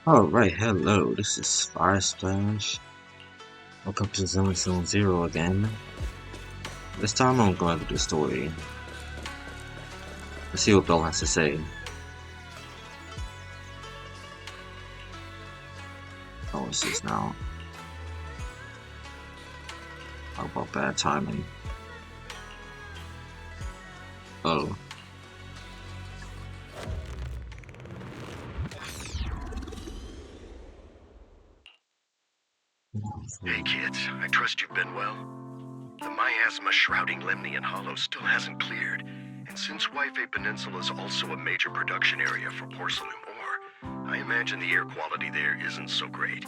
Alright, hello, this is Fire Splash. Welcome to ZZZ again. This time I'm going to do the story. Let's see what Bill has to say. Oh, what's this now? How about bad timing? Oh. Hey kids, I trust you've been well. The miasma shrouding Lemnian Hollow still hasn't cleared, and since Wi-Fi Peninsula is also a major production area for porcelain ore, I imagine the air quality there isn't so great.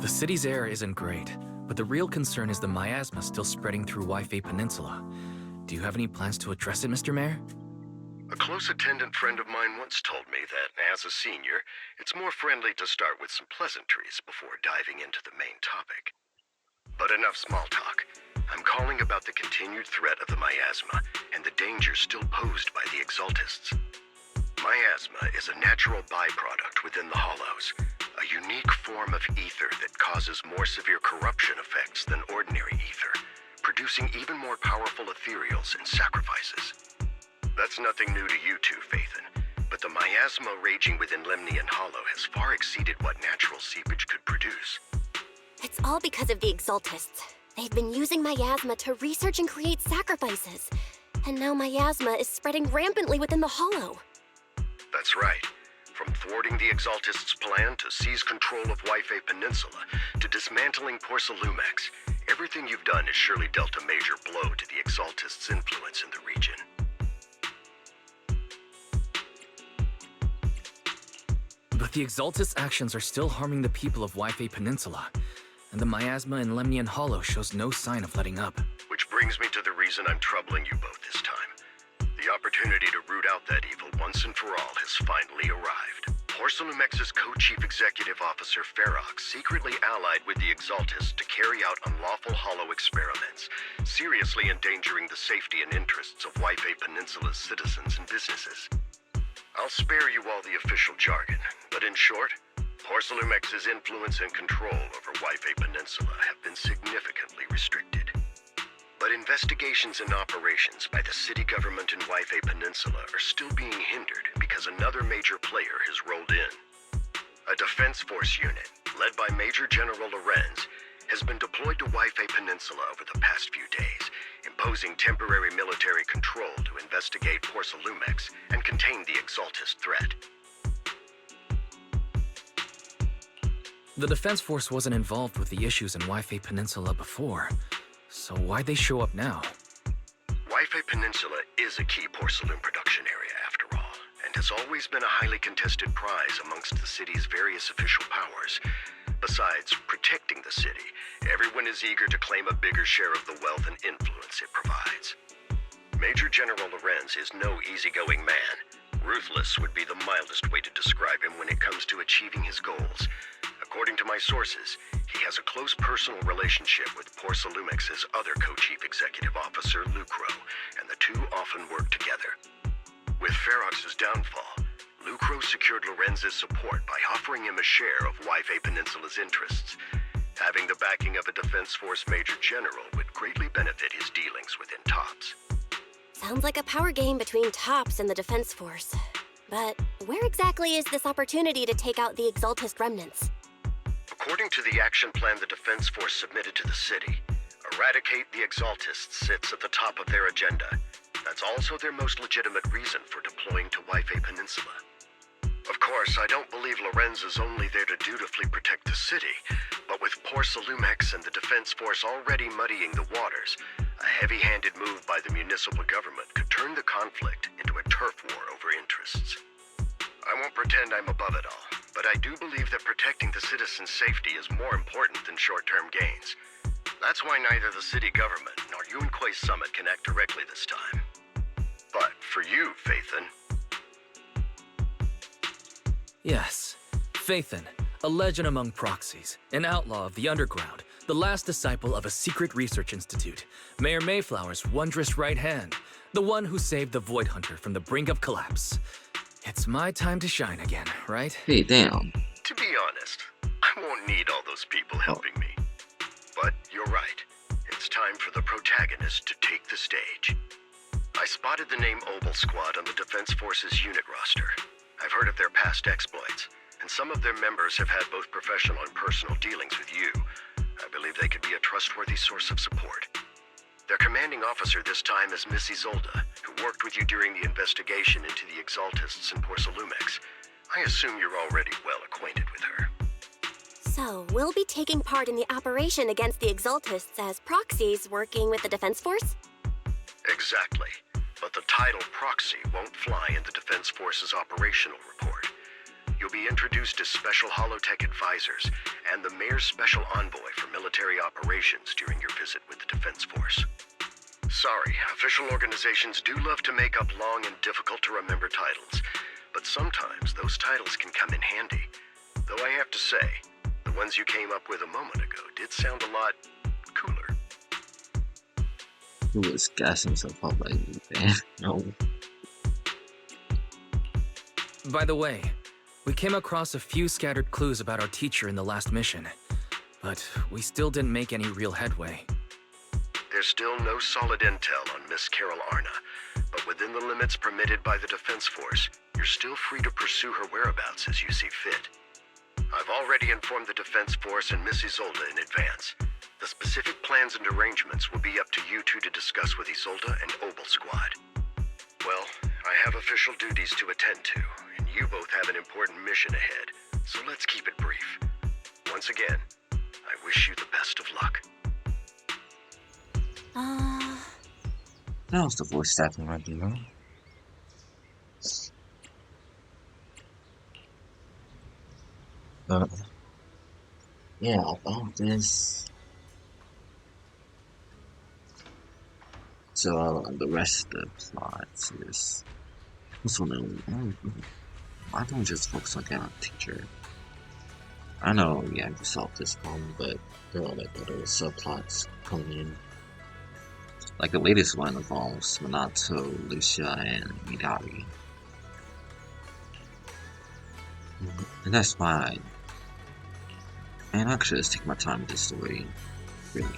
The city's air isn't great, but the real concern is the miasma still spreading through Wi-Fi Peninsula. Do you have any plans to address it, Mr. Mayor? A close attendant friend of mine once told me that, as a senior, it's more friendly to start with some pleasantries before diving into the main topic. But enough small talk. I'm calling about the continued threat of the miasma and the dangers still posed by the Exaltists. Miasma is a natural byproduct within the Hollows, a unique form of ether that causes more severe corruption effects than ordinary ether, producing even more powerful ethereals and sacrifices. That's nothing new to you two, Phaethon, but the miasma raging within Lemnian Hollow has far exceeded what natural seepage could produce. It's all because of the Exaltists. They've been using miasma to research and create sacrifices. And now miasma is spreading rampantly within the Hollow. That's right. From thwarting the Exaltists' plan to seize control of Wi-Fi Peninsula to dismantling Porcelumex, everything you've done has surely dealt a major blow to the Exaltists' influence in the region. But the Exaltists' actions are still harming the people of Wi-Fi Peninsula, and the miasma in Lemnian Hollow shows no sign of letting up. Which brings me to the reason I'm troubling you both this time. The opportunity to root out that evil once and for all has finally arrived. Porcelumex's co-chief executive officer Ferox secretly allied with the Exaltists to carry out unlawful hollow experiments, seriously endangering the safety and interests of Wi-Fi Peninsula's citizens and businesses. I'll spare you all the official jargon, but in short, Porcelumex's influence and control over Wi-Fi Peninsula have been significantly restricted. But investigations and operations by the city government in Wi-Fi Peninsula are still being hindered because another major player has rolled in. A defense force unit, led by Major General Lorenz, has been deployed to Wi-Fi Peninsula over the past few days, imposing temporary military control to investigate Porcelumex and contain the Exaltist threat. The Defense Force wasn't involved with the issues in Wi-Fi Peninsula before, so why'd they show up now? Wi-Fi Peninsula is a key porcelain production area, after all, and has always been a highly contested prize amongst the city's various official powers. Besides protecting the city, everyone is eager to claim a bigger share of the wealth and influence it provides. Major General Lorenz is no easygoing man. Ruthless would be the mildest way to describe him when it comes to achieving his goals. According to my sources, he has a close personal relationship with Porcelumex's other co-chief executive officer, Lucro, and the two often work together. With Ferox's downfall, Lucro secured Lorenz's support by offering him a share of Wi-Fi Peninsula's interests. Having the backing of a Defense Force Major General would greatly benefit his dealings within TOPS. Sounds like a power game between TOPS and the Defense Force. But where exactly is this opportunity to take out the Exaltist remnants? According to the action plan the Defense Force submitted to the city, eradicate the Exaltists sits at the top of their agenda. That's also their most legitimate reason for deploying to Wi-Fi Peninsula. Of course, I don't believe Lorenz is only there to dutifully protect the city, but with Porcelumex and the Defense Force already muddying the waters, a heavy-handed move by the municipal government could turn the conflict into a turf war over interests. I won't pretend I'm above it all, but I do believe that protecting the citizens' safety is more important than short-term gains. That's why neither the city government nor Yunque's summit can act directly this time. But for you, Phaethon... Yes, Phaethon, a legend among proxies, an outlaw of the underground, the last disciple of a secret research institute, Mayor Mayflower's wondrous right hand. The one who saved the Void Hunter from the brink of collapse. It's my time to shine again, right? Hey, damn. To be honest, I won't need all those people helping me. But you're right. It's time for the protagonist to take the stage. I spotted the name Obol Squad on the Defense Forces unit roster. I've heard of their past exploits, and some of their members have had both professional and personal dealings with you. I believe they could be a trustworthy source of support. Their commanding officer this time is Miss Isolde, who worked with you during the investigation into the Exaltists in Porcelumex. I assume you're already well acquainted with her. So, we'll be taking part in the operation against the Exaltists as proxies working with the Defense Force? Exactly. But the title proxy won't fly in the Defense Force's operational report. You'll be introduced as Special Holotech Advisors and the Mayor's Special Envoy for Military Operations during your visit with the Defense Force. Sorry, official organizations do love to make up long and difficult-to-remember titles, but sometimes those titles can come in handy. Though I have to say, the ones you came up with a moment ago did sound a lot cooler. Who was gassing himself up like that? No. By the way, we came across a few scattered clues about our teacher in the last mission, but we still didn't make any real headway. There's still no solid intel on Miss Carol Arna, but within the limits permitted by the Defense Force, you're still free to pursue her whereabouts as you see fit. I've already informed the Defense Force and Miss Isolde in advance. The specific plans and arrangements will be up to you two to discuss with Isolde and Obol Squad. Well, I have official duties to attend to, and you both have an important mission ahead, so let's keep it brief. Once again, I wish you the best of luck. That was the voice staffing right there. Yeah, about this. So the rest of the plot is this one. Why don't we just focus on getting a teacher? I know, yeah, we solved this problem, but there are like other subplots coming in. Like the latest one involves Minato, Lucia, and Midari. And that's fine. And I should just take my time with this story. Really.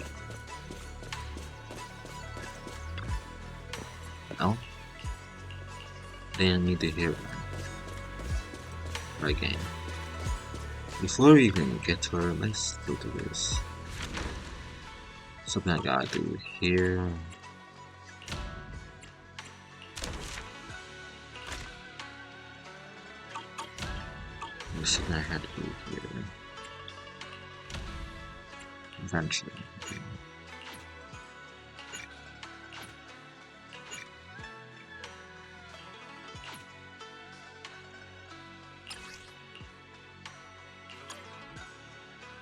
No? Then need to hear one. Right game. Before we even get to her, let's go to this. Something I gotta do here. There's something I had to do here. Eventually. Okay.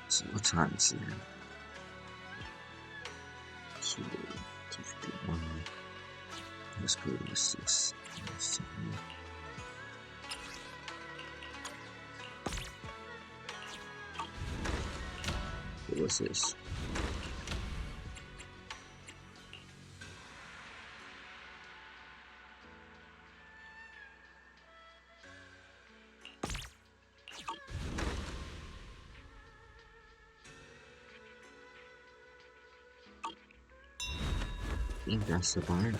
So what time is it? 2:51. Let's go to 6. What was this? I think that's the barn.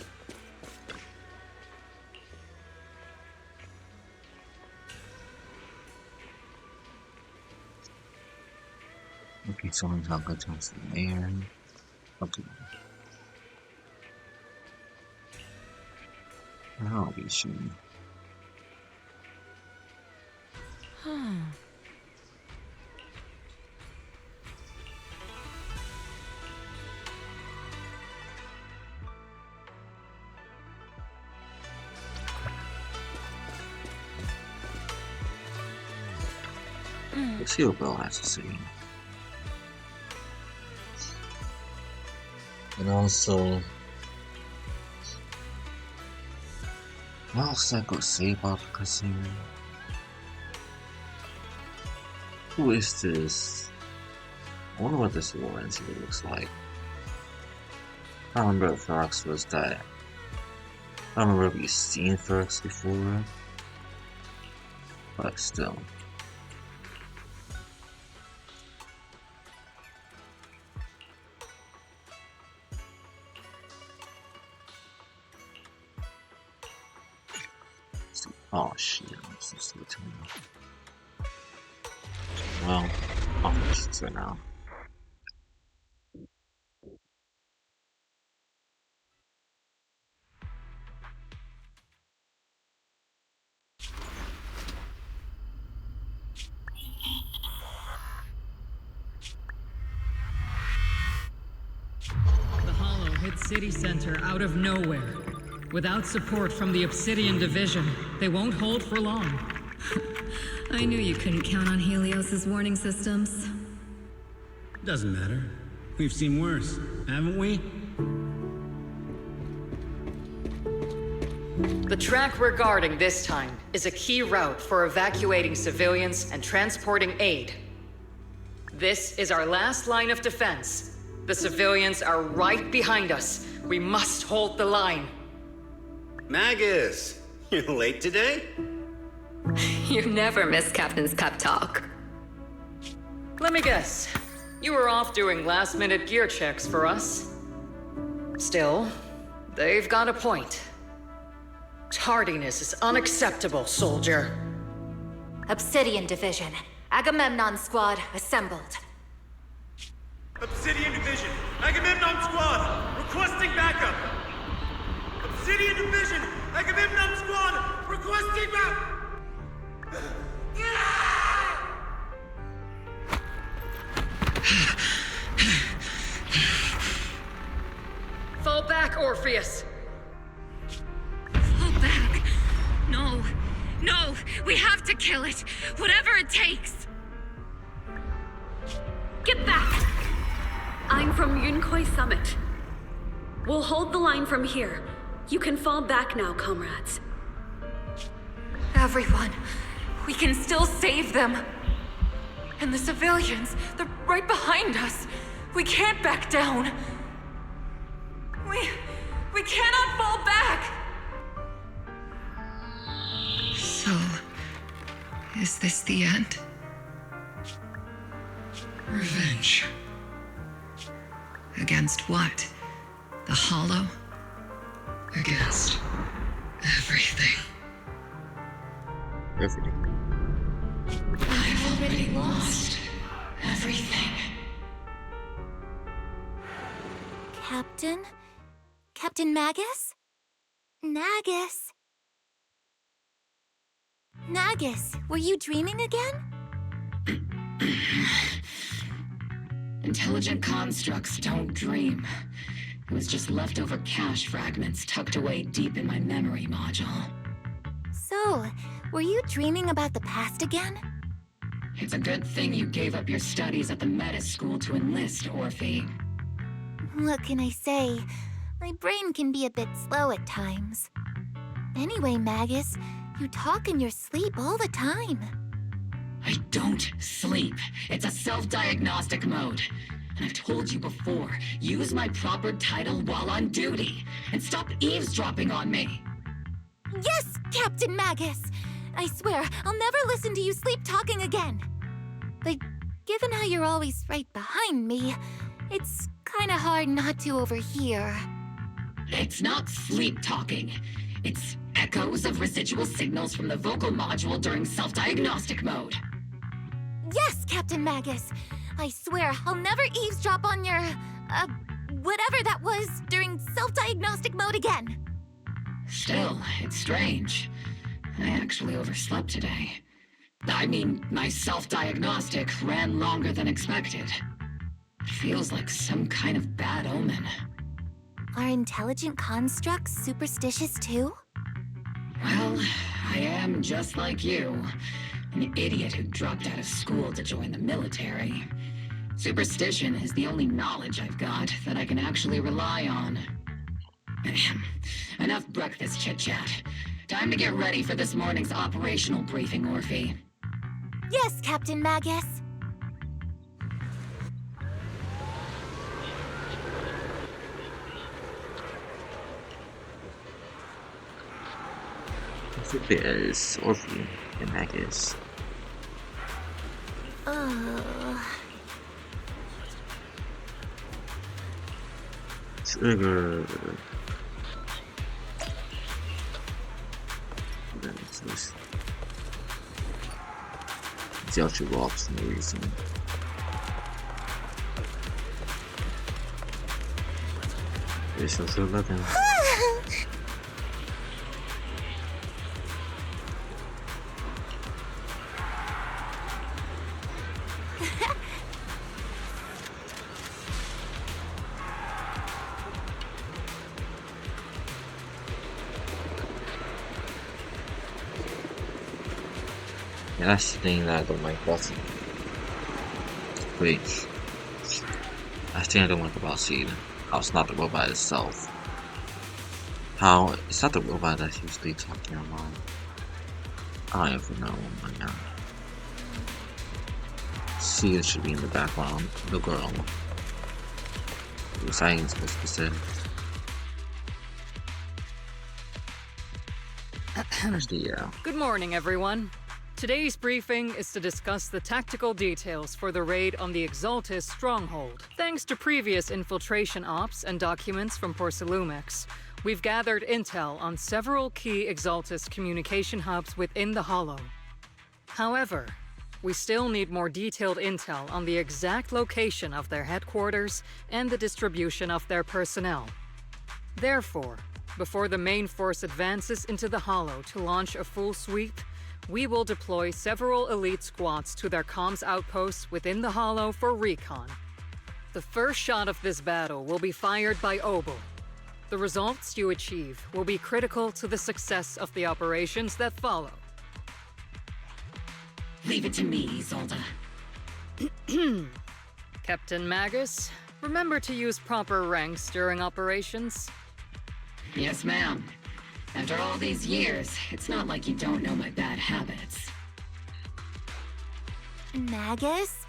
Okay, someone's not good to the mayor. Okay. I'll be shooting. Let's see what Bill has to say. And also, what else I could say about the casino? Who is this? I wonder what this Lorenzo looks like. I remember if Ferox was that I don't remember you seen Ferox before, but still. Oh shit, I'm so stupid. Well, I'll finish this right now. The Hollow hit City Center out of nowhere. Without support from the Obsidian Division, they won't hold for long. I knew you couldn't count on Helios's warning systems. Doesn't matter. We've seen worse, haven't we? The track we're guarding this time is a key route for evacuating civilians and transporting aid. This is our last line of defense. The civilians are right behind us. We must hold the line. Magus! You're late today? You never miss Captain's pep talk. Let me guess. You were off doing last-minute gear checks for us. Still, they've got a point. Tardiness is unacceptable, soldier. Obsidian Division. Agamemnon Squad assembled. Obsidian Division, Agamemnon Squad, requesting backup! Obsidian Division, Agamemnon Squad, requesting backup! Fall back, Orpheus! Fall back. No. No. We have to kill it. Whatever it takes. Get back! I'm from Yunkoi Summit. We'll hold the line from here. You can fall back now, comrades. Everyone. We can still save them. And the civilians, they're right behind us. We can't back down. We cannot fall back! So, is this the end? Revenge. Against what? The Hollow? Against everything. Everything. I've already lost everything. Captain? Captain Magus? Nagus? Nagus, were you dreaming again? Intelligent constructs don't dream. It was just leftover cache fragments tucked away deep in my memory module. So, were you dreaming about the past again? It's a good thing you gave up your studies at the Meta School to enlist, Orphie. What can I say? My brain can be a bit slow at times. Anyway, Magus, you talk in your sleep all the time. I don't sleep. It's a self-diagnostic mode. And I've told you before, use my proper title while on duty, and stop eavesdropping on me. Yes, Captain Magus! I swear, I'll never listen to you sleep talking again. But given how you're always right behind me, it's kinda hard not to overhear. It's not sleep talking. It's echoes of residual signals from the vocal module during self-diagnostic mode. Yes, Captain Magus! I swear, I'll never eavesdrop on your, whatever that was during self-diagnostic mode again. Still, it's strange. I actually overslept today. I mean, my self-diagnostic ran longer than expected. It feels like some kind of bad omen. Are intelligent constructs superstitious too? Well, I am just like you. An idiot who dropped out of school to join the military. Superstition is the only knowledge I've got that I can actually rely on. Enough breakfast chit-chat. Time to get ready for this morning's operational briefing, Orphie. Yes, Captain Magus. So there's Orphie and Magus. Trigger. See how she walks for no reason. It's so looking. Yeah, that's the thing that I don't like about it. Wait. That's the thing I don't like about Seed. How it's not the robot itself. How it's not the robot that's usually talking online. I don't even know, oh my god. Seed should be in the background. The girl. The science supposed to say. Actually, yeah. Good morning, everyone. Today's briefing is to discuss the tactical details for the raid on the Exaltis stronghold. Thanks to previous infiltration ops and documents from Porcelumex, we've gathered intel on several key Exaltis communication hubs within the Hollow. However, we still need more detailed intel on the exact location of their headquarters and the distribution of their personnel. Therefore, before the main force advances into the Hollow to launch a full sweep, we will deploy several elite squads to their comms outposts within the Hollow for recon. The first shot of this battle will be fired by Obol. The results you achieve will be critical to the success of the operations that follow. Leave it to me, Isolde. Captain Magus, remember to use proper ranks during operations. Yes, ma'am. After all these years, it's not like you don't know my bad habits. Magus?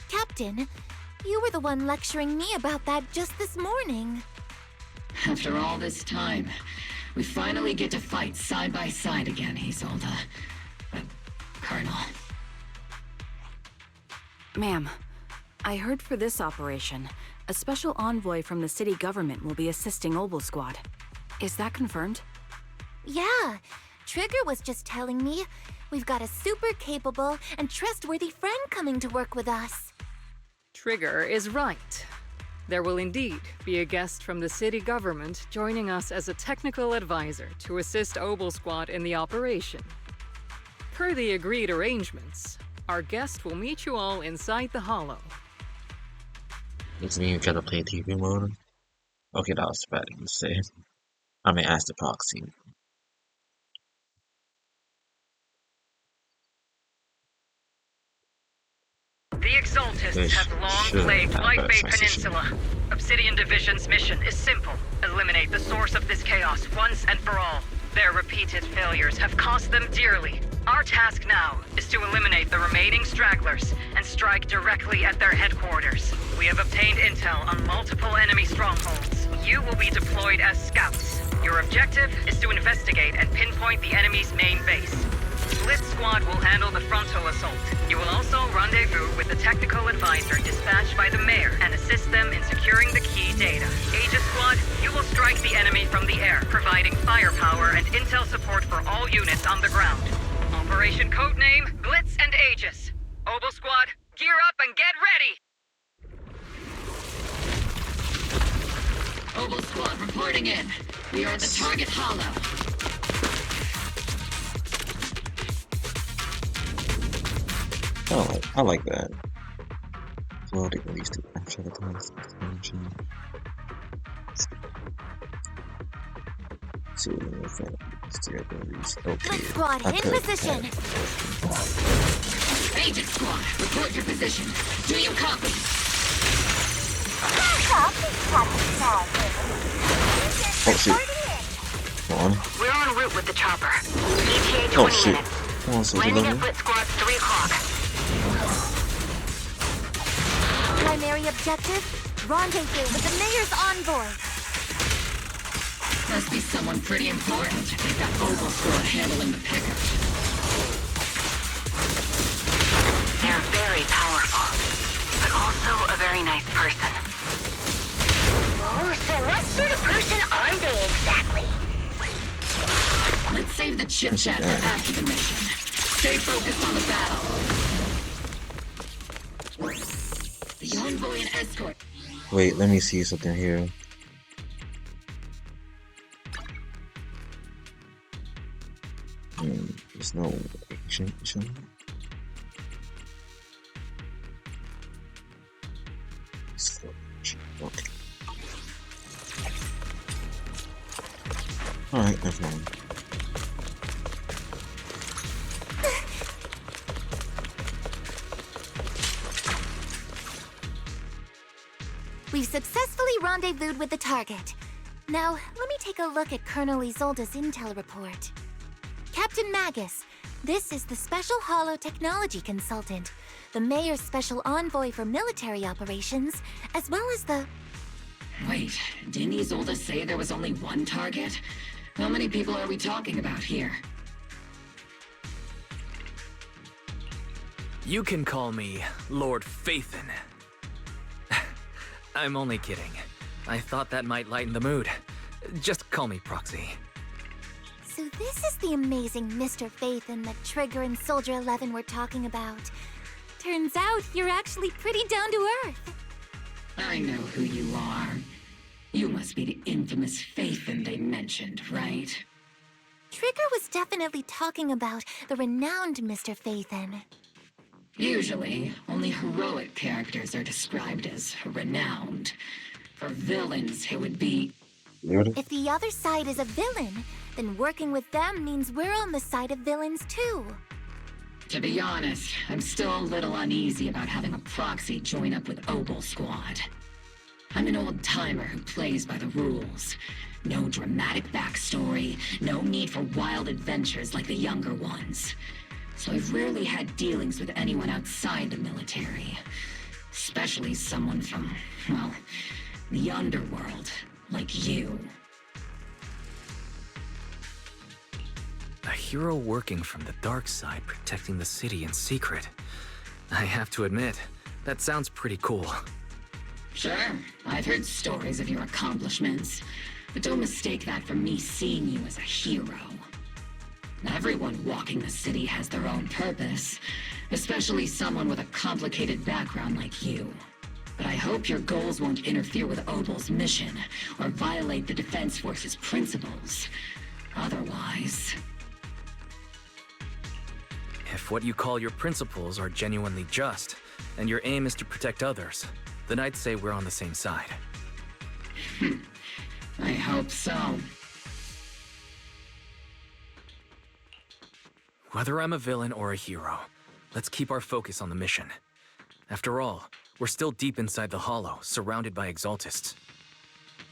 Captain, you were the one lecturing me about that just this morning. After all this time, we finally get to fight side by side again, Isolde. Colonel. Ma'am, I heard for this operation, a special envoy from the city government will be assisting Obol Squad. Is that confirmed? Yeah, Trigger was just telling me we've got a super capable and trustworthy friend coming to work with us. Trigger is right. There will indeed be a guest from the city government joining us as a technical advisor to assist Obol Squad in the operation. Per the agreed arrangements, our guest will meet you all inside the Hollow. Doesn't even gotta play TV mode. Okay, that was bad to say. I mean, ask the proxy. The Exaltists have long plagued White Bay Peninsula. Obsidian Division's mission is simple. Eliminate the source of this chaos once and for all. Their repeated failures have cost them dearly. Our task now is to eliminate the remaining stragglers and strike directly at their headquarters. We have obtained intel on multiple enemy strongholds. You will be deployed as scouts. Your objective is to investigate and pinpoint the enemy's main base. Blitz Squad will handle the frontal assault. You will also rendezvous with the technical advisor dispatched by the mayor and assist them in securing the key data. Aegis Squad, you will strike the enemy from the air, providing firepower and intel support for all units on the ground. Operation codename Blitz and Aegis. Obol Squad, gear up and get ready! Obol Squad reporting in. We are at the target hollow. Oh, I like that. Floating at least after the class expansion. See what we're saying. Okay. Blitz Squad, in position! Agent Squad, report your position. Do you copy? Oh shoot. Come on. We're en route with the chopper. ETA 20 Oh shoot. minutes. Oh, so Landing at Blitz Squad 3 o'clock. Primary objective, rendezvous with the mayor's envoy. Must be someone pretty important. They've got obol squad handling the pickup. They're very powerful, but also a very nice person. Oh, so what sort of person are they exactly? Let's save the chit-chat for after the mission. Stay focused on the battle. The envoy and escort. Wait, let me see something here. There's no action. Okay. Alright, never mind. We've successfully rendezvoused with the target. Now, let me take a look at Colonel Isolde's intel report. Captain Magus, this is the Special Holo Technology Consultant, the Mayor's Special Envoy for Military Operations, as well as the... Wait, didn't Isolde say there was only one target? How many people are we talking about here? You can call me Lord Phaethon. I'm only kidding. I thought that might lighten the mood. Just call me Proxy. So this is the amazing Mr. Phaethon that Trigger and Soldier 11 were talking about. Turns out you're actually pretty down to earth. I know who you are. You must be the infamous Phaethon they mentioned, right? Trigger was definitely talking about the renowned Mr. Phaethon. Usually, only heroic characters are described as renowned. For villains, it would be... If the other side is a villain, then working with them means we're on the side of villains too. To be honest, I'm still a little uneasy about having a proxy join up with Obol Squad. I'm an old-timer who plays by the rules. No dramatic backstory, no need for wild adventures like the younger ones. So I've rarely had dealings with anyone outside the military. Especially someone from, well, the underworld, like you. A hero working from the dark side, protecting the city in secret. I have to admit, that sounds pretty cool. Sure, I've heard stories of your accomplishments, but don't mistake that for me seeing you as a hero. Everyone walking the city has their own purpose, especially someone with a complicated background like you. But I hope your goals won't interfere with Obol's mission, or violate the Defense Force's principles. Otherwise... If what you call your principles are genuinely just, and your aim is to protect others, then I'd say we're on the same side. I hope so. Whether I'm a villain or a hero, let's keep our focus on the mission. After all, we're still deep inside the Hollow, surrounded by Exaltists.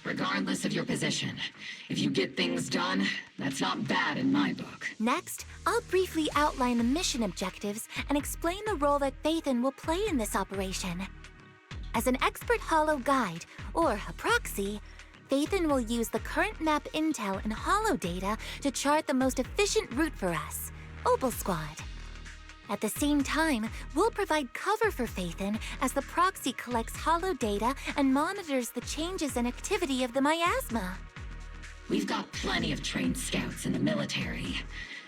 Regardless of your position, if you get things done, that's not bad in my book. Next, I'll briefly outline the mission objectives and explain the role that Phaethon will play in this operation. As an expert Hollow guide, or a proxy, Phaethon will use the current map intel and Hollow data to chart the most efficient route for us, Obol Squad. At the same time, we'll provide cover for Phaethon as the proxy collects Hollow data and monitors the changes and activity of the miasma. We've got plenty of trained scouts in the military.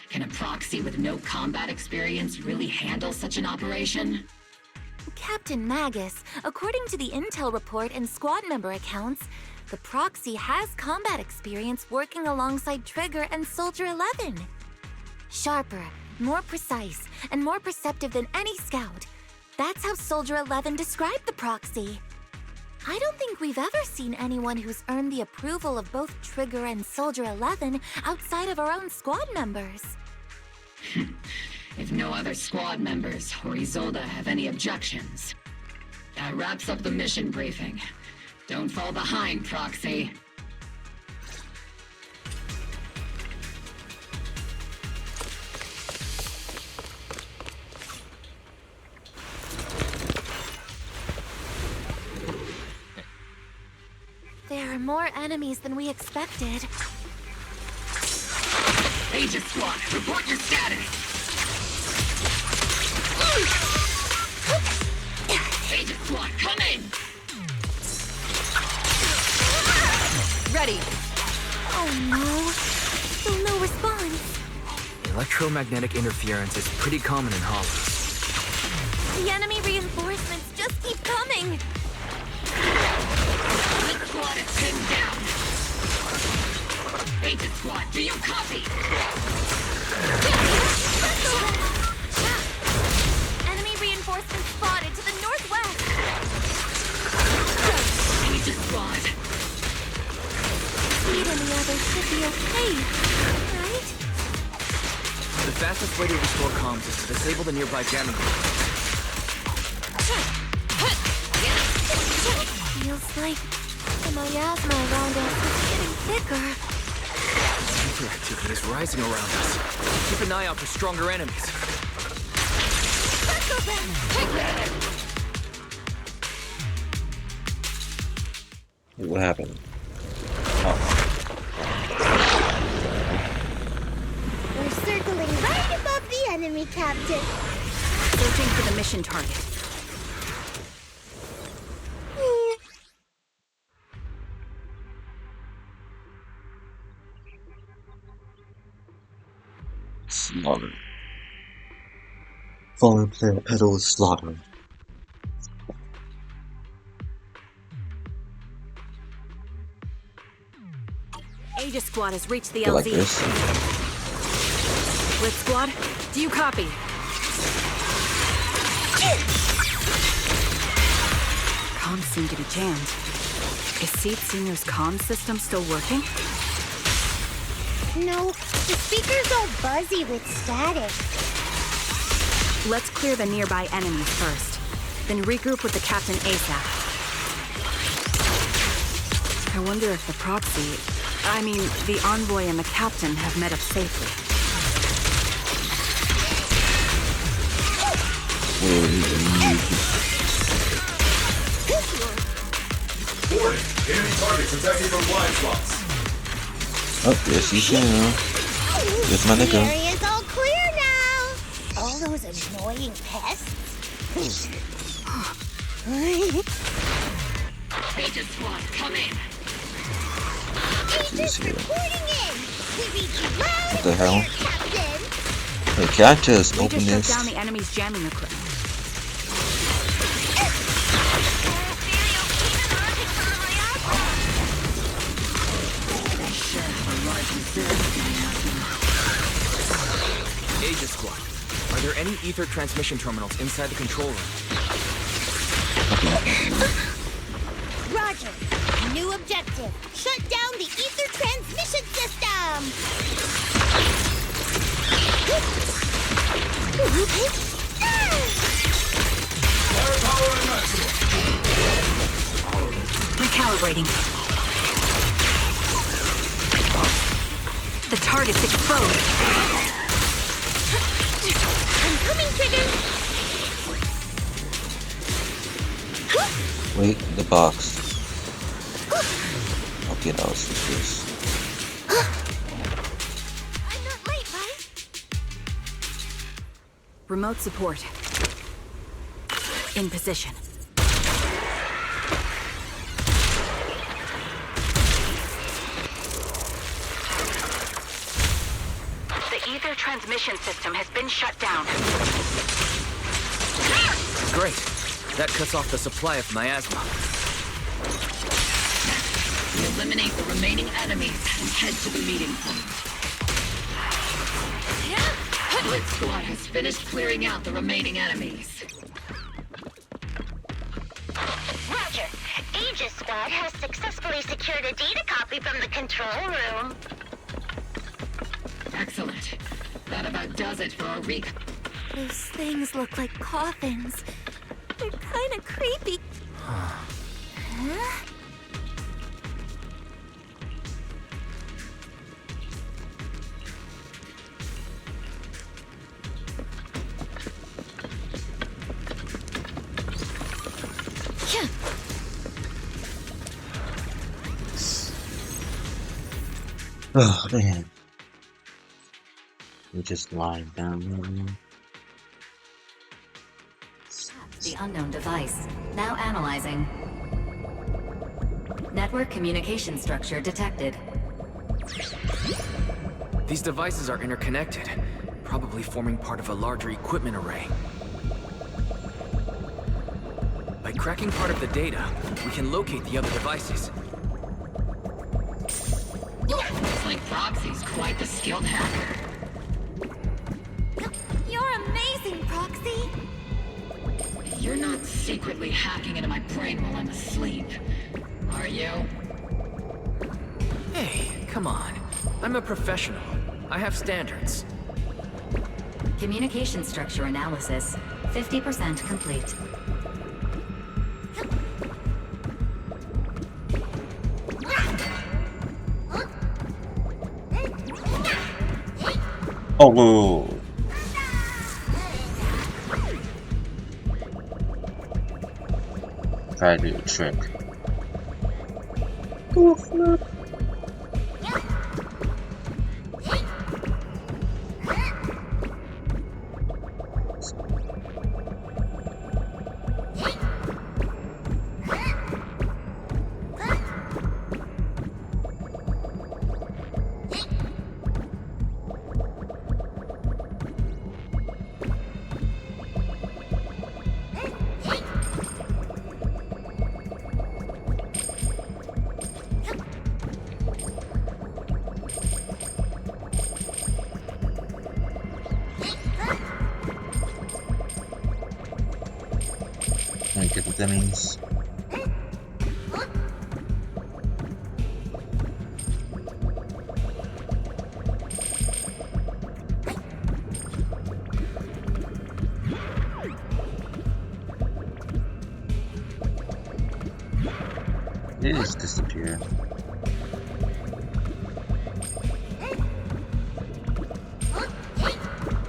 Can a proxy with no combat experience really handle such an operation? Captain Magus, according to the intel report and squad member accounts, the proxy has combat experience working alongside Trigger and Soldier 11. Sharper, more precise, and more perceptive than any scout. That's how Soldier 11 described the proxy. I don't think we've ever seen anyone who's earned the approval of both Trigger and Soldier 11 outside of our own squad members. If no other squad members or Isolde have any objections. That wraps up the mission briefing. Don't fall behind, Proxy. There are more enemies than we expected. Aegis Squad, report your status. Aegis Squad, come in. Ready. Oh no. Still no response. Electromagnetic interference is pretty common in hollows. The enemy reinforcements just keep coming. This squad is pinned down. Aegis Squad, do you copy? Enemy reinforcements spotted to the northwest. Aegis Squad. Speed and the others should be okay, right? The fastest way to restore comms is to disable the nearby jamming group. Feels like the miasma around us is getting thicker. Ether activity is rising around us. Keep an eye out for stronger enemies. Circle them! What happened? We're circling right above the enemy, Captain. Searching for the mission target. Slaughter. Fallen player pedals slaughter. Aegis Squad has reached the Go LZ. like this. Blitz Squad, do you copy? Comms seem to be jammed. Is Seed Senior's comm system still working? No, the speaker's all buzzy with static. Let's clear the nearby enemies first, then regroup with the captain ASAP. I wonder if the proxy, the envoy and the captain have met up safely. Warning, enemy targets attacking from blind spots. Oh, yes, you can. Yes, my The nigga. area's all clear now. All those annoying pests. Aegis Squad, come in. Agents reporting in. We read you loud What the and hell? clear, Captain. Hey, can I just We open just shut this? down the enemy's jamming equipment. Aegis Squad, are there any ether transmission terminals inside the control room? Roger. New objective. Shut down the ether transmission system. Firepower and maximum. Recalibrating. The target's exposed. I'm coming, Trigger. Wait, the box. Okay, that was this. I'm not late, right? Remote support. In position. The ether transmission system has been shut down. Great. That cuts off the supply of miasma. We eliminate the remaining enemies and head to the meeting point. Blitz Squad has finished clearing out the remaining enemies. Roger. Aegis Squad has successfully secured a data copy from the control room. Excellent. That about does it for our recon. Those things look like coffins. They're kind of creepy. Huh? Oh man. We just lying down here. The unknown device. Now analyzing. Network communication structure detected. These devices are interconnected, probably forming part of a larger equipment array. By cracking part of the data, we can locate the other devices. Looks like Proxy's quite the skilled hacker. You're amazing, Proxy! You're not secretly hacking into my brain while I'm asleep, are you? Hey, come on. I'm a professional. I have standards. Communication structure analysis. 50% complete. Oh, whoa. Try to do a trick. Oh, flip. Get the dummies. It is disappear.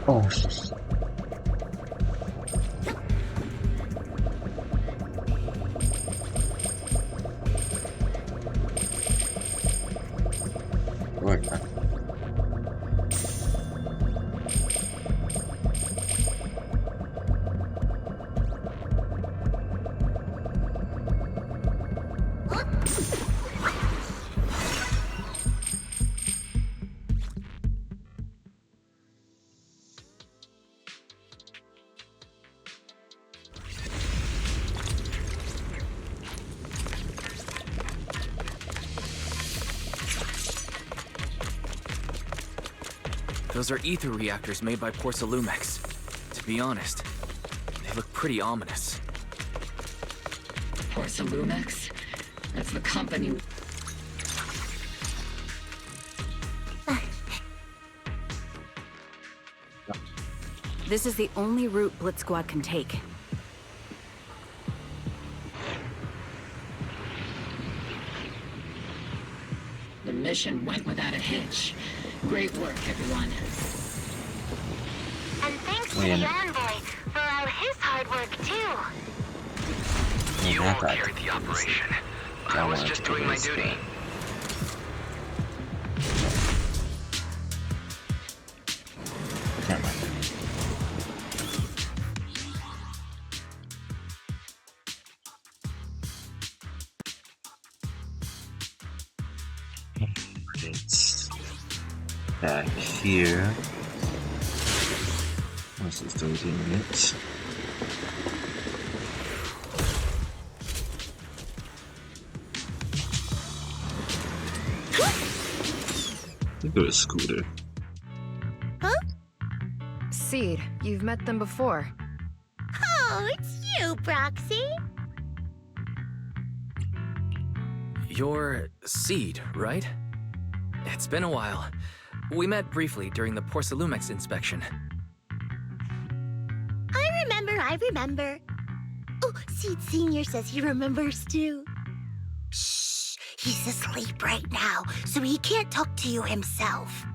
Oh, shit. Wait, Those are ether reactors made by Porcelumex. To be honest, they look pretty ominous. Porcelumex? That's the company. This is the only route Blitz Squad can take. The mission went without a hitch. Great work, everyone. And thanks to the envoy for all his hard work, too. You all carried the operation. I was just doing my duty. It's back here. This is still doing it. Look at a scooter. Huh? Seed, you've met them before. Oh, it's you, Proxy. You're Seed, right? It's been a while. We met briefly during the Porcelumex inspection. I remember. Oh, Seed Senior says he remembers too. Shh, he's asleep right now, so he can't talk to you himself.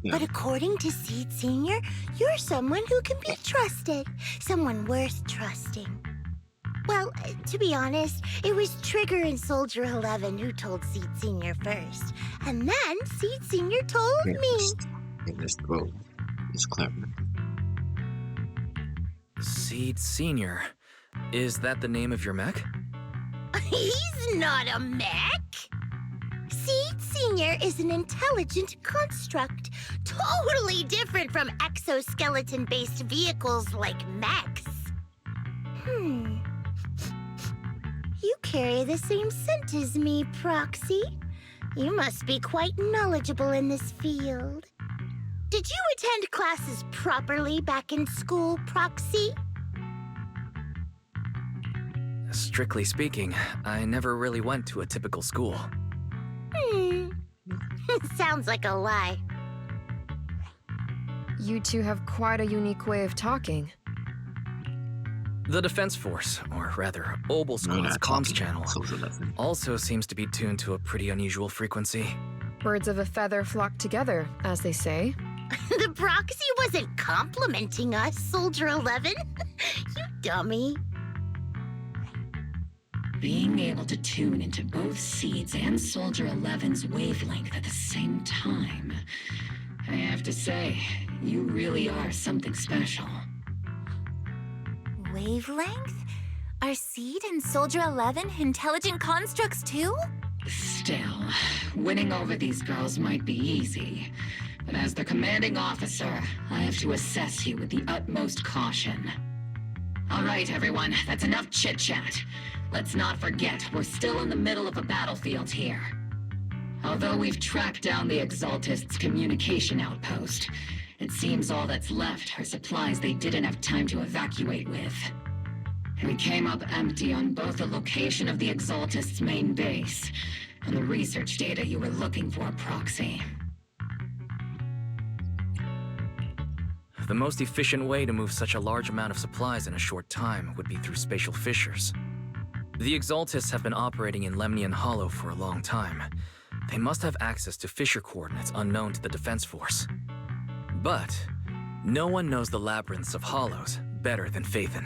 Yeah. But according to Seed Senior, you're someone who can be trusted. Someone worth trusting. Well, to be honest, it was Trigger and Soldier 11 who told Seed Senior first. And then Seed Senior told me. It's clever. Seed Senior. Is that the name of your mech? He's not a mech. Seed Senior is an intelligent construct, totally different from exoskeleton-based vehicles like mechs. You carry the same scent as me, Proxy. You must be quite knowledgeable in this field. Did you attend classes properly back in school, Proxy? Strictly speaking, I never really went to a typical school. Sounds like a lie. You two have quite a unique way of talking. The Defense Force, or rather, Obol Squad's comms channel, also seems to be tuned to a pretty unusual frequency. Birds of a feather flock together, as they say. The Proxy wasn't complimenting us, Soldier 11. You dummy. Being able to tune into both Seeds and Soldier 11's wavelength at the same time, I have to say, you really are something special. Wavelength? Are Seed and Soldier 11 intelligent constructs too? Still, winning over these girls might be easy, but as their commanding officer, I have to assess you with the utmost caution. All right, everyone, that's enough chit-chat. Let's not forget, we're still in the middle of a battlefield here. Although we've tracked down the Exaltists' communication outpost, it seems all that's left are supplies they didn't have time to evacuate with. We came up empty on both the location of the Exaltists' main base and the research data you were looking for, Proxy. The most efficient way to move such a large amount of supplies in a short time would be through spatial fissures. The Exaltists have been operating in Lemnian Hollow for a long time. They must have access to fissure coordinates unknown to the Defense Force. But no one knows the labyrinths of hollows better than Phaethon.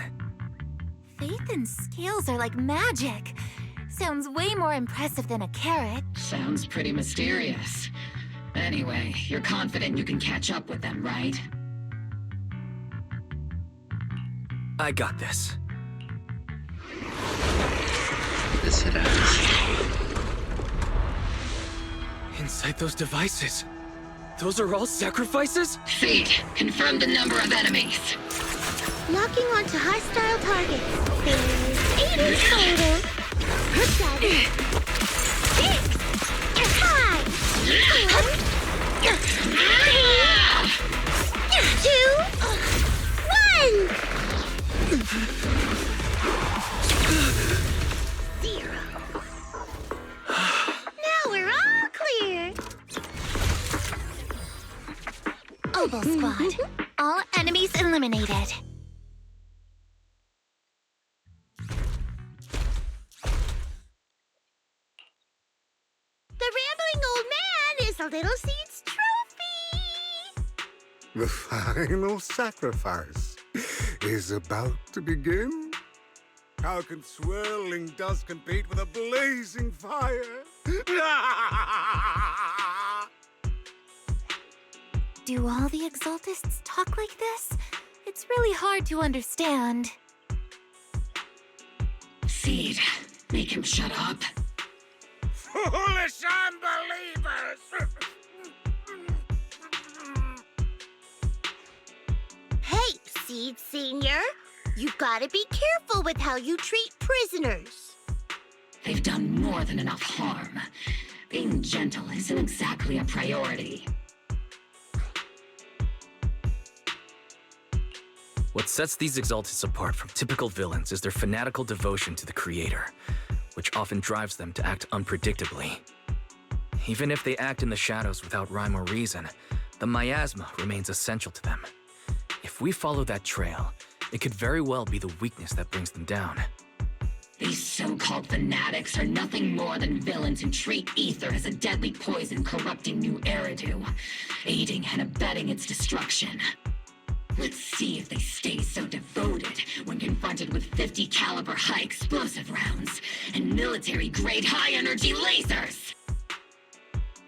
Phaethon's scales are like magic. Sounds way more impressive than a carrot. Sounds pretty mysterious. Anyway, you're confident you can catch up with them, right? I got this. This it is. Inside those devices, those are all sacrifices? Seed, confirm the number of enemies. Locking onto hostile targets. There's 8 in total. 7, 6, 5, 4, 3, 2, 1. 0. Now we're all clear. Obol Squad. All enemies eliminated. The rambling old man is a Little Seed's trophy. The final sacrifice is about to begin. How can swirling dust compete with a blazing fire? Do all the Exaltists talk like this? It's really hard to understand. Seed, make him shut up. Foolish unbelievers! Hey, Seed Senior. You gotta be careful with how you treat prisoners. They've done more than enough harm. Being gentle isn't exactly a priority. What sets these Exaltists apart from typical villains is their fanatical devotion to the Creator, which often drives them to act unpredictably. Even if they act in the shadows without rhyme or reason, the miasma remains essential to them. If we follow that trail, it could very well be the weakness that brings them down. These so-called fanatics are nothing more than villains who treat ether as a deadly poison corrupting new Eridu, aiding and abetting its destruction. Let's see if they stay so devoted when confronted with 50 caliber high explosive rounds and military-grade high-energy lasers!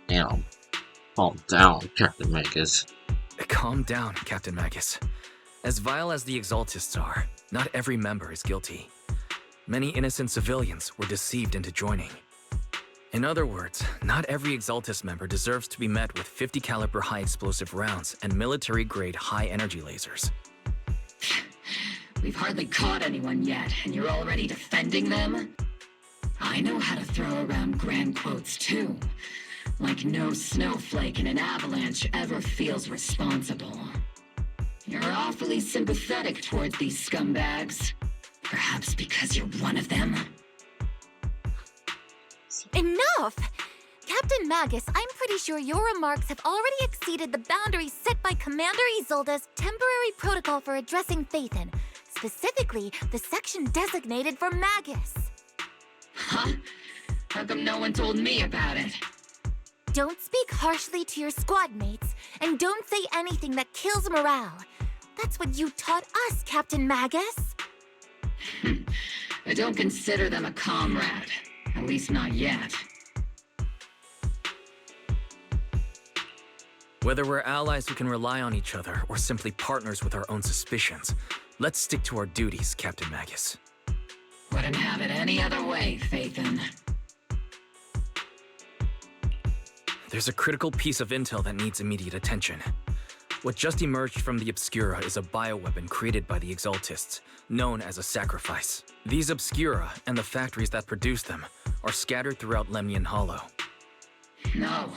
Damn. Calm down, Captain Magus. Calm down, Captain Magus. As vile as the Exaltists are, not every member is guilty. Many innocent civilians were deceived into joining. In other words, not every Exaltist member deserves to be met with 50 caliber high explosive rounds and military-grade high-energy lasers. We've hardly caught anyone yet, and you're already defending them? I know how to throw around grand quotes too. Like no snowflake in an avalanche ever feels responsible. You're awfully sympathetic towards these scumbags. Perhaps because you're one of them? Enough! Captain Magus, I'm pretty sure your remarks have already exceeded the boundaries set by Commander Isolde's temporary protocol for addressing Phaethon, specifically the section designated for Magus. Huh? How come no one told me about it? Don't speak harshly to your squad mates, and don't say anything that kills morale. That's what you taught us, Captain Magus. I don't consider them a comrade. At least not yet. Whether we're allies who can rely on each other or simply partners with our own suspicions, let's stick to our duties, Captain Magus. Wouldn't have it any other way, Phaethon. There's a critical piece of intel that needs immediate attention. What just emerged from the Obscura is a bioweapon created by the Exaltists, known as a sacrifice. These Obscura, and the factories that produce them, are scattered throughout Lemnian Hollow. No,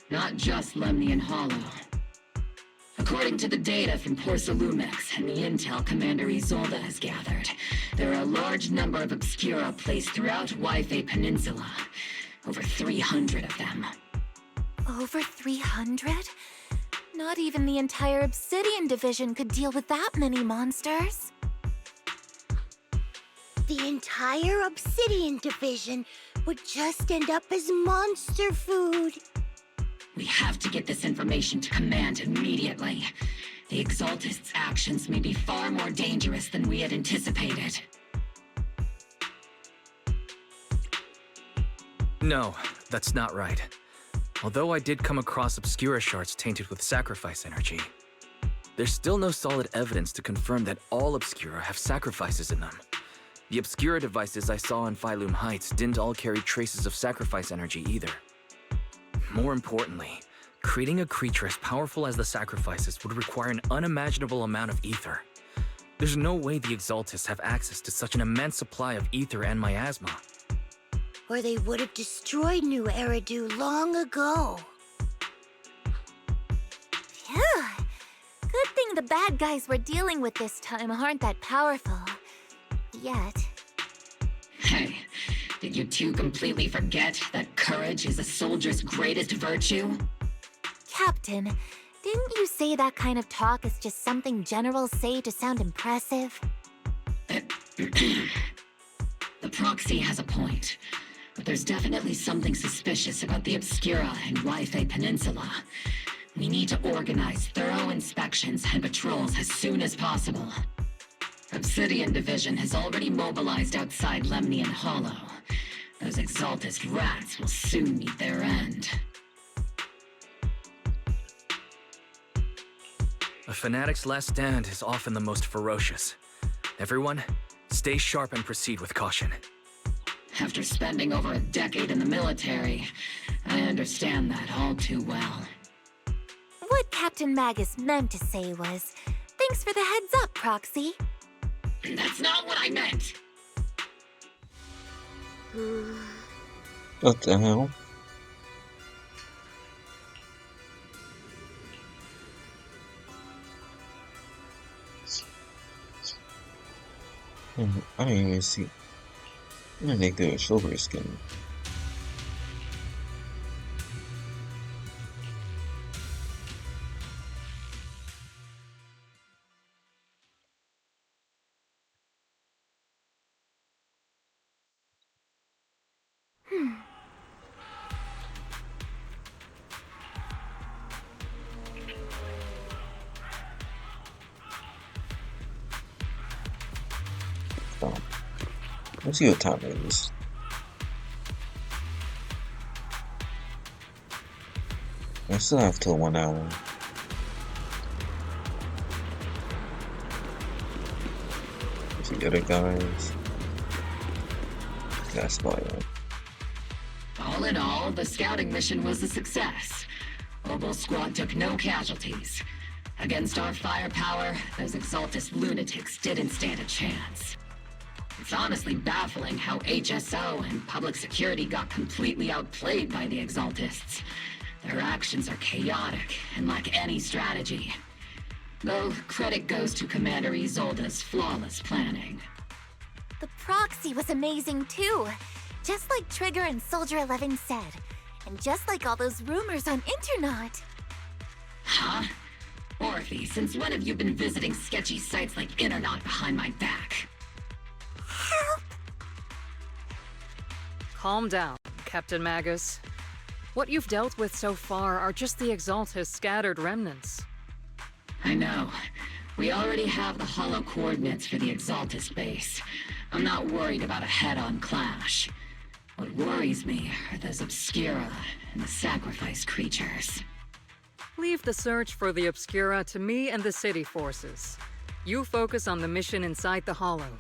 not just Lemnian Hollow. According to the data from Porcelumex and the intel Commander Isolde has gathered, there are a large number of Obscura placed throughout Yphae Peninsula. Over 300 of them. Over 300? Not even the entire Obsidian Division could deal with that many monsters. The entire Obsidian Division would just end up as monster food. We have to get this information to Command immediately. The Exaltists' actions may be far more dangerous than we had anticipated. No, that's not right. Although I did come across Obscura shards tainted with sacrifice energy, there's still no solid evidence to confirm that all Obscura have sacrifices in them. The Obscura devices I saw in Phylum Heights didn't all carry traces of sacrifice energy either. More importantly, creating a creature as powerful as the sacrifices would require an unimaginable amount of ether. There's no way the Exaltists have access to such an immense supply of ether and miasma. Or they would have destroyed New Eridu long ago. Phew. Good thing the bad guys we're dealing with this time aren't that powerful. Yet. Hey, did you two completely forget that courage is a soldier's greatest virtue? Captain, didn't you say that kind of talk is just something generals say to sound impressive? The proxy has a point. But there's definitely something suspicious about the Obscura and Yphae Peninsula. We need to organize thorough inspections and patrols as soon as possible. Obsidian Division has already mobilized outside Lemnian Hollow. Those Exaltist rats will soon meet their end. A fanatic's last stand is often the most ferocious. Everyone, stay sharp and proceed with caution. After spending over a decade in the military, I understand that all too well. What Captain Magus meant to say was, thanks for the heads up, Proxy. That's not what I meant! What the hell? I didn't even see. I didn't think they were silver skin. Let's see what time it is. I still have till 1 hour. The other guys. That's why. All in all, the scouting mission was a success. Obol Squad took no casualties. Against our firepower, those Exaltus lunatics didn't stand a chance. It's honestly baffling how HSO and public security got completely outplayed by the Exaltists. Their actions are chaotic and lack any strategy. Though credit goes to Commander Isolde's flawless planning. The proxy was amazing too. Just like Trigger and Soldier 11 said. And just like all those rumors on Internet. Huh? Orphie, since when have you been visiting sketchy sites like Internet behind my back? Help! Calm down, Captain Magus. What you've dealt with so far are just the Exaltus scattered remnants. I know. We already have the hollow coordinates for the Exaltus base. I'm not worried about a head-on clash. What worries me are those Obscura and the sacrifice creatures. Leave the search for the Obscura to me and the city forces. You focus on the mission inside the hollow.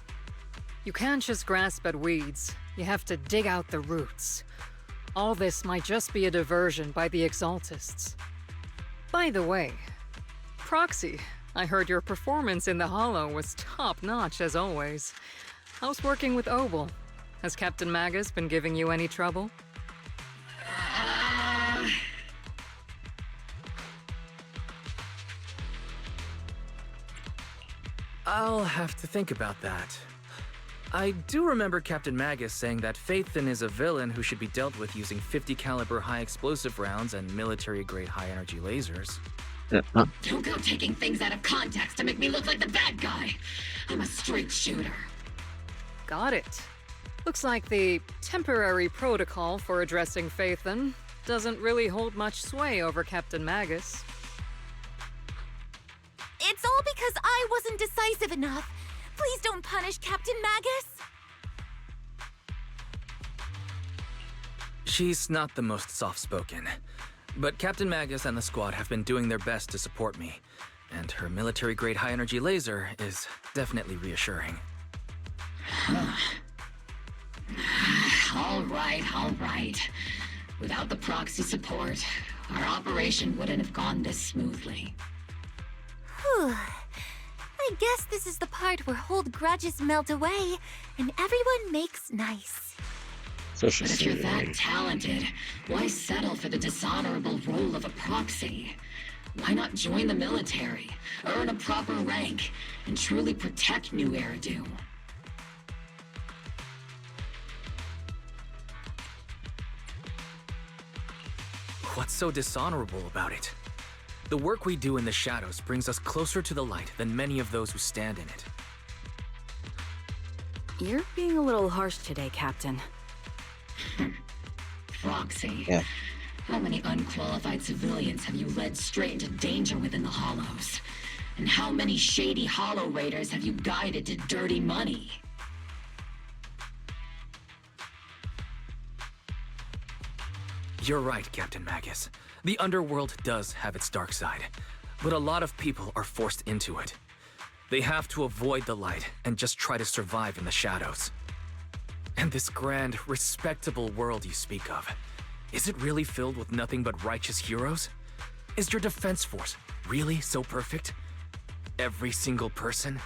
You can't just grasp at weeds. You have to dig out the roots. All this might just be a diversion by the Exaltists. By the way, Proxy, I heard your performance in the hollow was top-notch as always. How's working with Obol? Has Captain Magus been giving you any trouble? I'll have to think about that. I do remember Captain Magus saying that Phaethon is a villain who should be dealt with using 50 caliber high explosive rounds and military-grade high-energy lasers. Don't go taking things out of context to make me look like the bad guy. I'm a straight shooter. Got it. Looks like the temporary protocol for addressing Phaethon doesn't really hold much sway over Captain Magus. It's all because I wasn't decisive enough. Please don't punish Captain Magus. She's not the most soft-spoken, but Captain Magus and the squad have been doing their best to support me, and her military-grade high-energy laser is definitely reassuring. All right. Without the proxy support, our operation wouldn't have gone this smoothly. Whew. I guess this is the part where old grudges melt away and everyone makes nice. But if you're that talented, why settle for the dishonorable role of a proxy? Why not join the military, earn a proper rank, and truly protect New Eridu? What's so dishonorable about it? The work we do in the shadows brings us closer to the light than many of those who stand in it. You're being a little harsh today, Captain. Proxy. Yeah. How many unqualified civilians have you led straight into danger within the Hollows? And how many shady Hollow Raiders have you guided to dirty money? You're right, Captain Magus. The underworld does have its dark side, but a lot of people are forced into it. They have to avoid the light and just try to survive in the shadows. And this grand, respectable world you speak of, is it really filled with nothing but righteous heroes? Is your defense force really so perfect? Every single person?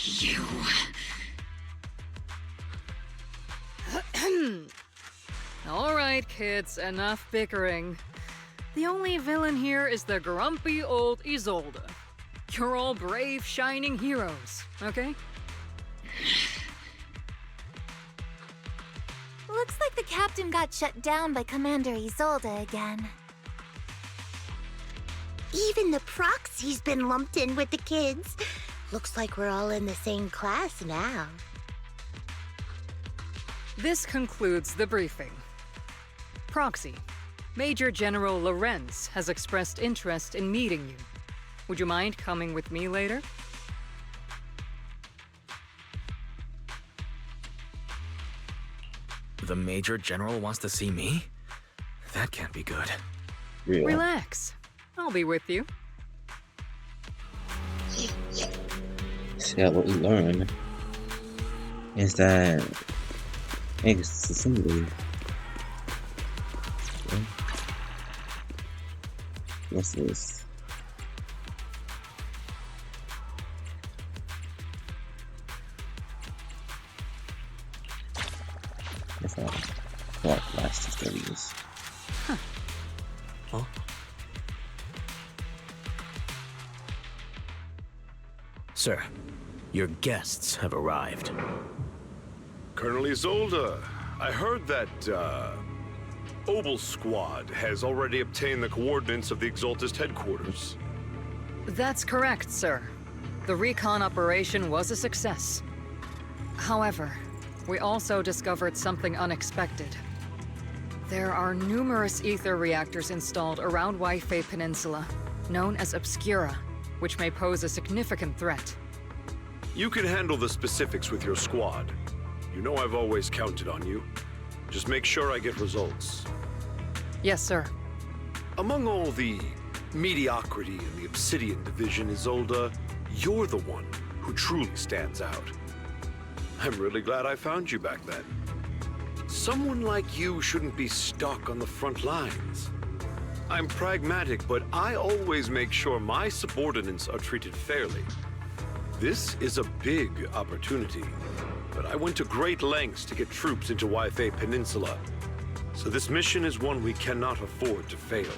You... All right, kids, enough bickering. The only villain here is the grumpy old Isolde. You're all brave, shining heroes, okay? Looks like the captain got shut down by Commander Isolde again. Even the proxy's been lumped in with the kids. Looks like we're all in the same class now. This concludes the briefing. Proxy, Major General Lorenz has expressed interest in meeting you. Would you mind coming with me later? The Major General wants to see me? That can't be good. Yeah. Relax. I'll be with you. yeah, what we learn is that it's assembly. What's this? That's all. What last studies? Huh? Sir, your guests have arrived. Colonel Isolde, I heard that, Obol Squad has already obtained the coordinates of the Exaltist headquarters. That's correct, sir. The recon operation was a success. However, we also discovered something unexpected. There are numerous ether reactors installed around Wi-Fi Peninsula, known as Obscura, which may pose a significant threat. You can handle the specifics with your squad. You know I've always counted on you. Just make sure I get results. Yes, sir. Among all the mediocrity in the Obsidian Division, Isolde, you're the one who truly stands out. I'm really glad I found you back then. Someone like you shouldn't be stuck on the front lines. I'm pragmatic, but I always make sure my subordinates are treated fairly. This is a big opportunity, but I went to great lengths to get troops into Wi-Fi Peninsula. So this mission is one we cannot afford to fail.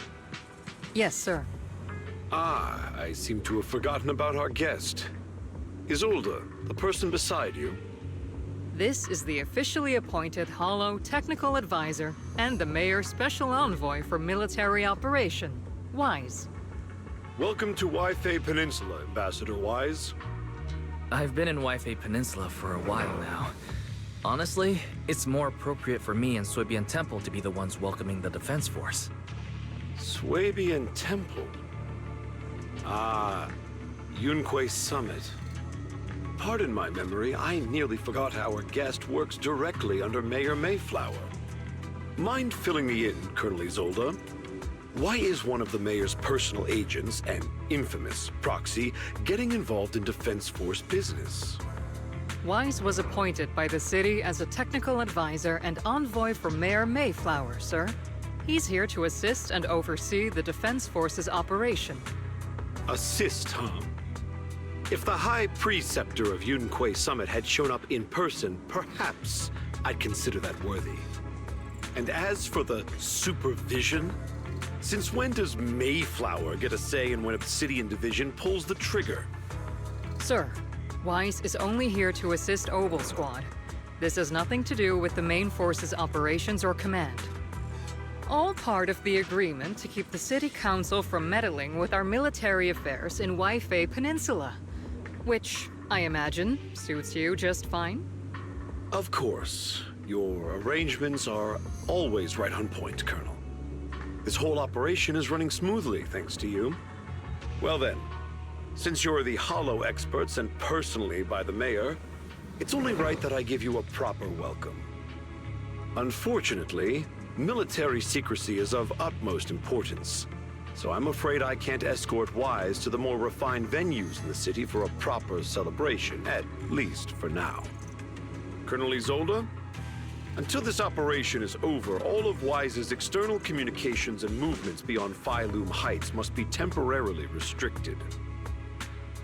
Yes, sir. Ah, I seem to have forgotten about our guest. Isolde, the person beside you. This is the officially appointed Hollow Technical Advisor and the Mayor's Special Envoy for Military Operation, Wise. Welcome to Wi-Fi Peninsula, Ambassador Wise. I've been in Wi-Fi Peninsula for a while now. Honestly, it's more appropriate for me and Swabian Temple to be the ones welcoming the Defense Force. Swabian Temple? Ah, Yunque Summit. Pardon my memory, I nearly forgot our guest works directly under Mayor Mayflower. Mind filling me in, Colonel Isolde? Why is one of the Mayor's personal agents, an infamous proxy, getting involved in Defense Force business? Wise was appointed by the city as a technical advisor and envoy for Mayor Mayflower, sir. He's here to assist and oversee the Defense Force's operation. Assist, huh? If the High Preceptor of Yunque Summit had shown up in person, perhaps I'd consider that worthy. And as for the supervision, since when does Mayflower get a say in when Obsidian Division pulls the trigger? Sir, Wise is only here to assist Obol Squad. This has nothing to do with the main force's operations or command. All part of the agreement to keep the City Council from meddling with our military affairs in Wi-Fi Peninsula. Which, I imagine, suits you just fine? Of course. Your arrangements are always right on point, Colonel. This whole operation is running smoothly, thanks to you. Well then, since you're the Hollow experts and personally by the Mayor, it's only right that I give you a proper welcome. Unfortunately, military secrecy is of utmost importance. So I'm afraid I can't escort Wise to the more refined venues in the city for a proper celebration, at least for now. Colonel Isolde, until this operation is over, all of Wise's external communications and movements beyond Phylum Heights must be temporarily restricted.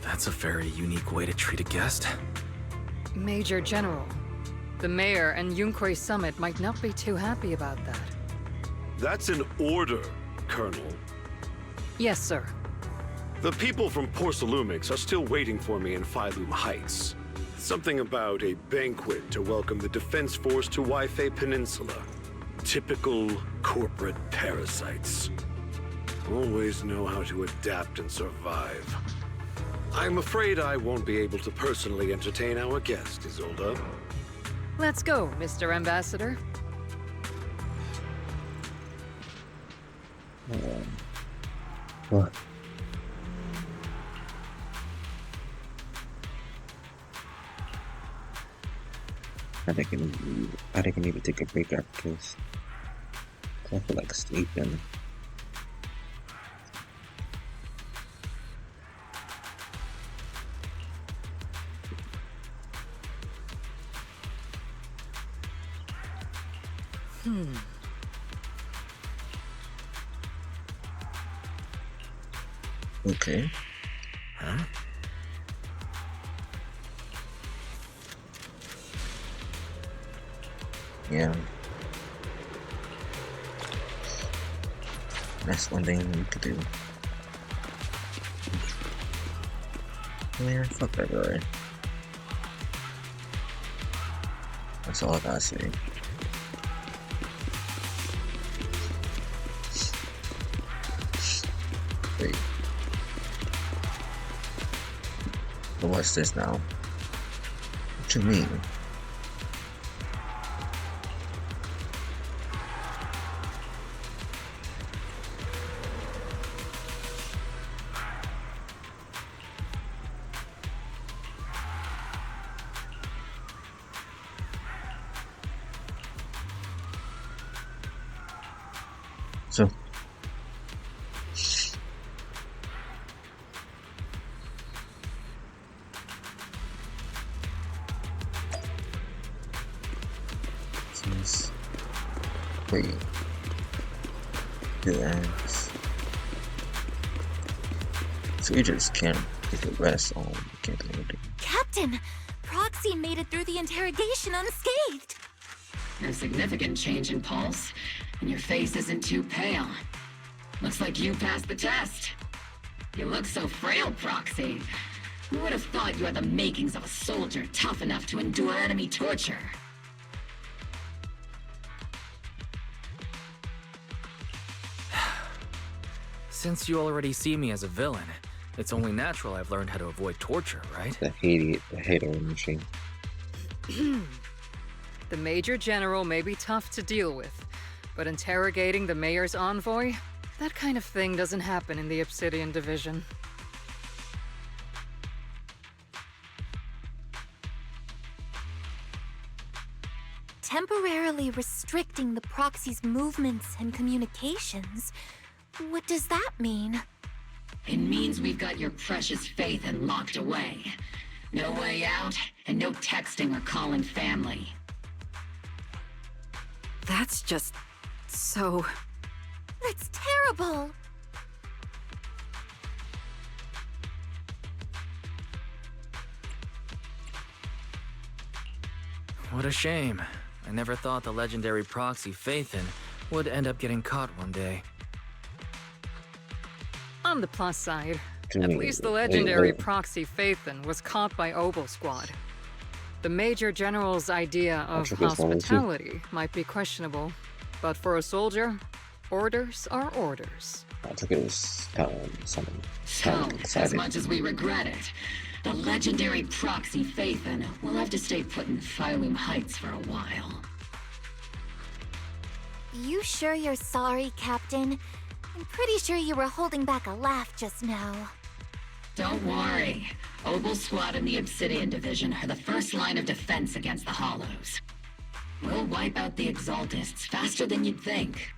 That's a very unique way to treat a guest. Major General, the Mayor and Yunque Summit might not be too happy about that. That's an order, Colonel. Yes, sir. The people from Porcelumix are still waiting for me in Phylum Heights. Something about a banquet to welcome the Defense Force to Wi-Fi Peninsula. Typical corporate parasites. Always know how to adapt and survive. I'm afraid I won't be able to personally entertain our guest, Isolde. Let's go, Mr. Ambassador. What? I think I can even take a break after this. I feel like sleeping. Okay. Huh? Yeah. That's one thing we could do. Man, fuck that guy. That's all I gotta say. Wait. But what's this now? What you mean? So, since wait, good ends. So we just can't take a rest on can't do anything. Captain, Proxy made it through the interrogation unscathed. No significant change in pulse, and your face isn't too pale. Looks like you passed the test. You look so frail, Proxy. Who would have thought you had the makings of a soldier tough enough to endure enemy torture? Since you already see me as a villain, it's only natural I've learned how to avoid torture, right? The hater machine. The Major General may be tough to deal with, but interrogating the Mayor's envoy? That kind of thing doesn't happen in the Obsidian Division. Temporarily restricting the Proxy's movements and communications? What does that mean? It means we've got your precious faith and locked away. No way out, and no texting or calling family. That's just so... That's terrible! What a shame. I never thought the legendary proxy Phaethon would end up getting caught one day. On the plus side, To at me, least the legendary wait. proxy Phaethon was caught by Obol Squad. The Major General's idea of took this one, too. hospitality might be questionable, but for a soldier, orders are orders. I took it as something So, kind of as excited. much as we regret it, the legendary proxy Phaethon will have to stay put in Phylum Heights for a while. You sure you're sorry, Captain? I'm pretty sure you were holding back a laugh just now. Don't worry. Obol Squad and the Obsidian Division are the first line of defense against the Hollows. We'll wipe out the Exaltists faster than you'd think.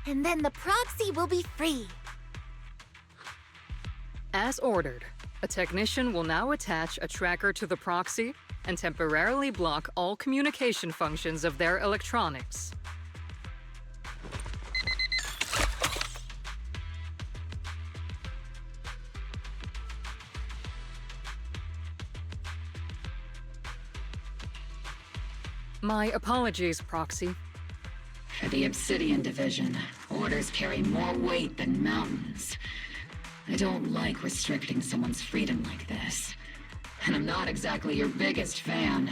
And then the Proxy will be free. As ordered, a technician will now attach a tracker to the proxy and temporarily block all communication functions of their electronics. My apologies, Proxy. For the Obsidian Division, orders carry more weight than mountains. I don't like restricting someone's freedom like this. And I'm not exactly your biggest fan.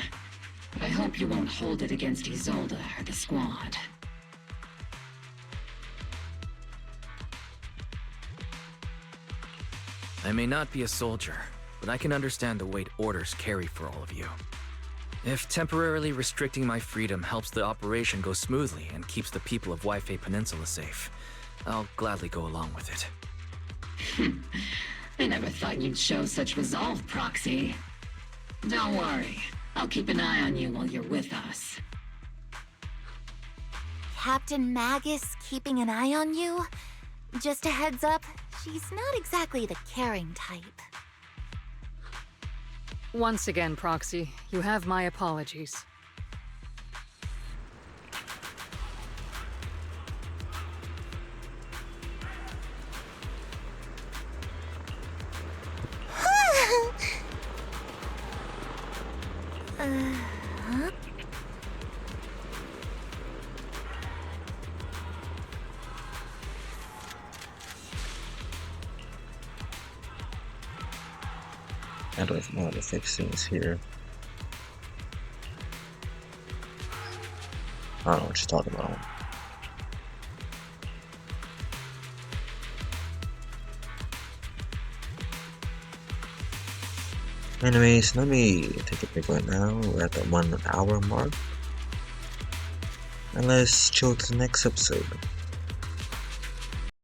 But I hope you won't hold it against Isolde or the Squad. I may not be a soldier, but I can understand the weight orders carry for all of you. If temporarily restricting my freedom helps the operation go smoothly and keeps the people of Waifei Peninsula safe, I'll gladly go along with it. I never thought you'd show such resolve, Proxy. Don't worry. I'll keep an eye on you while you're with us. Captain Magus keeping an eye on you? Just a heads up, she's not exactly the caring type. Once again, Proxy, you have my apologies. I don't know how to fix things here. I don't know what you're talking about. Anyways, let me take a break right now. We're at the 1 hour mark. And let's chill to the next episode.